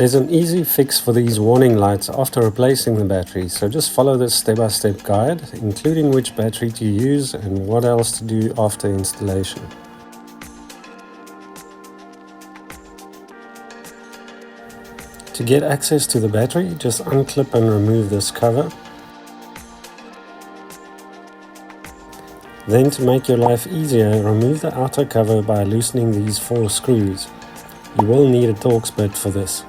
There's an easy fix for these warning lights after replacing the battery, so just follow this step-by-step guide, including which battery to use and what else to do after installation. To get access to the battery, just unclip and remove this cover. Then, to make your life easier, remove the outer cover by loosening these 4 screws. You will need a Torx bit for this.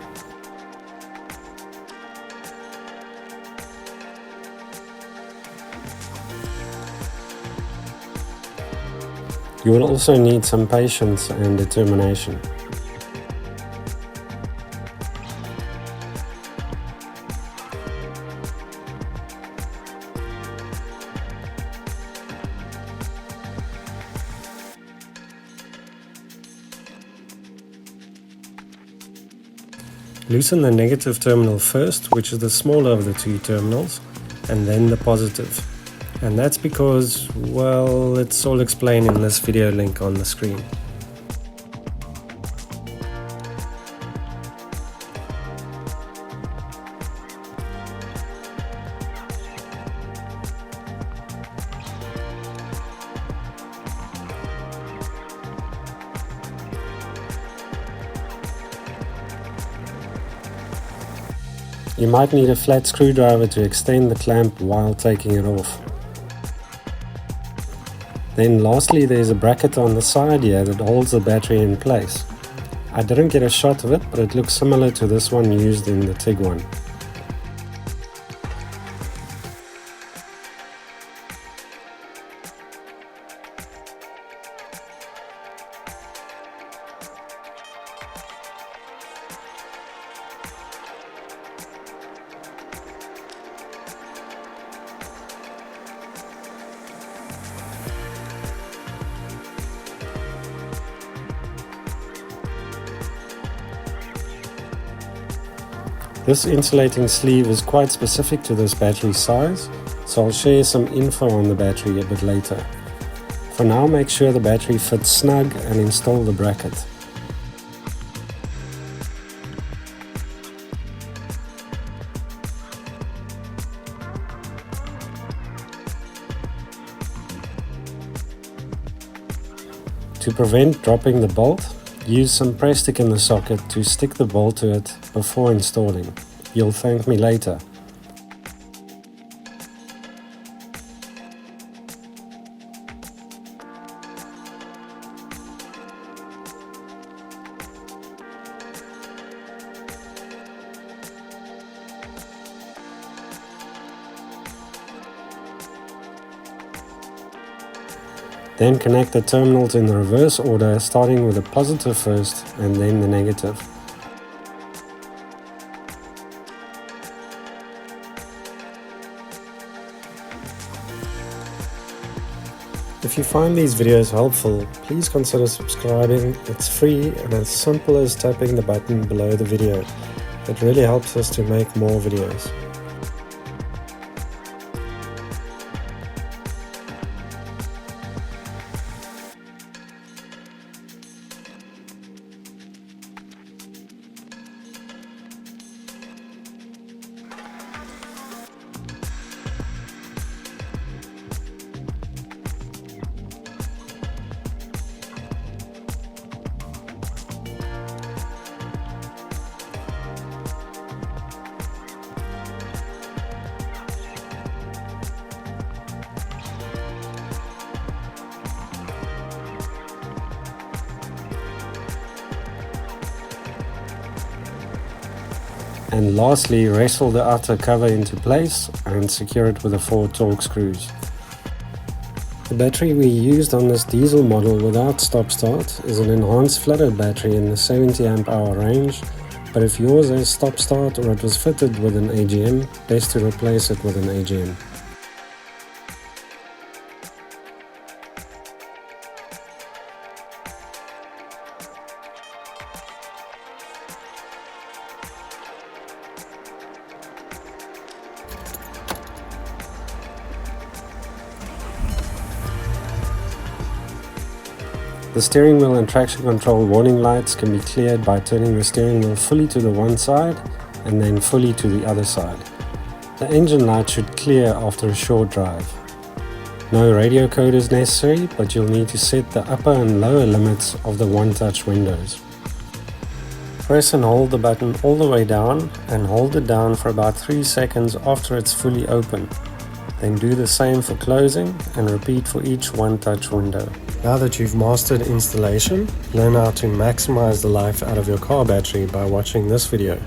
You will also need some patience and determination. Loosen the negative terminal first, which is the smaller of the 2 terminals, and then the positive. And that's because, well, it's all explained in this video link on the screen. You might need a flat screwdriver to extend the clamp while taking it off. Then lastly, there's a bracket on the side here that holds the battery in place. I didn't get a shot of it, but it looks similar to this one used in the TIG one. This insulating sleeve is quite specific to this battery size, so I'll share some info on the battery a bit later. For now, make sure the battery fits snug and install the bracket. To prevent dropping the bolt, use some press stick in the socket to stick the bolt to it before installing. You'll thank me later. Then connect the terminals in the reverse order, starting with the positive first and then the negative. If you find these videos helpful, please consider subscribing. It's free and as simple as tapping the button below the video. It really helps us to make more videos. And lastly, wrestle the outer cover into place and secure it with the 4 Torx screws. The battery we used on this diesel model without stop-start is an enhanced flooded battery in the 70 amp hour range, but if yours has stop-start or it was fitted with an AGM, best to replace it with an AGM. The steering wheel and traction control warning lights can be cleared by turning the steering wheel fully to the one side and then fully to the other side. The engine light should clear after a short drive. No radio code is necessary, but you'll need to set the upper and lower limits of the one-touch windows. Press and hold the button all the way down and hold it down for about 3 seconds after it's fully open. Then do the same for closing and repeat for each one-touch window. Now that you've mastered installation, learn how to maximize the life out of your car battery by watching this video.